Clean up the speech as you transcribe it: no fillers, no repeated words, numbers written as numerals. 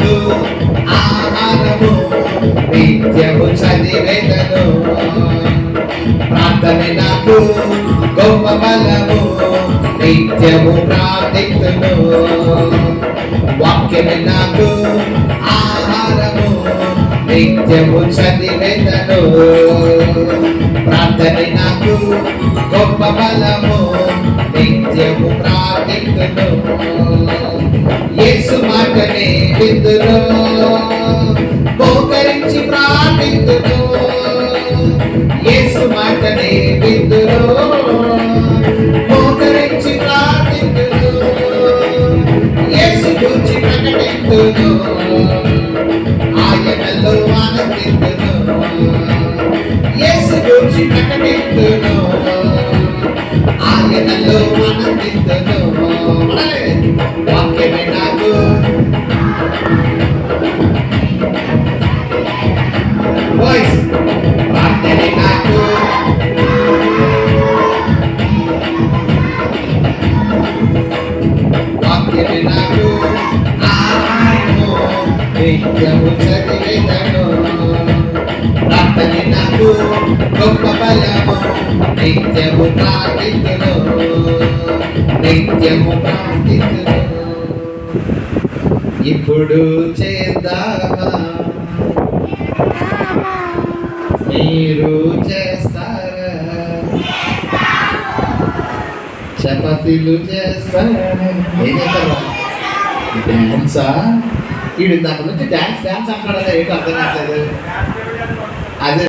నాకు ఆహారము, నిత్యము చదివేదను. ప్రార్థనే నాకు గొప్ప బలము, నిత్యము ప్రార్థితును. వాక్యమే నాకు ఆహారము, నిత్యము చదివేదను. ప్రార్థనే నాకు గొప్ప బలము, నిత్యము ప్రార్థితును. యేసు మాటనే విందును, మోకరించి ప్రార్థితును. యేసు మాటనే విందును, మోకరించి ప్రార్థితును. యేసు గురించి ప్రకటింతును, ఆయనలో ఆనందింతును. యేసు గురించి ప్రకటింతును, ఆయనలో ఆనందింతును. వాక్యమే నాకు వాయిస్, ప్రార్థనే నాకు వాక్యమే నాకు ఆహారము, నిత్యము చదివేదను. ప్రార్థనే నాకు గొప్ప బలము, నిత్యము ప్రార్థితును. నిత్యము ప్రార్థితును. ఇప్పుడు చేద్దామా, మీరు చేస్తారా? చపాతీలు చేస్తారా? ఏం చేస్తారా? డాన్సా? వీడు దాని నుంచి డాన్స్ డాన్స్ అంటాడు, ఏంటో అర్థం కాలేదు.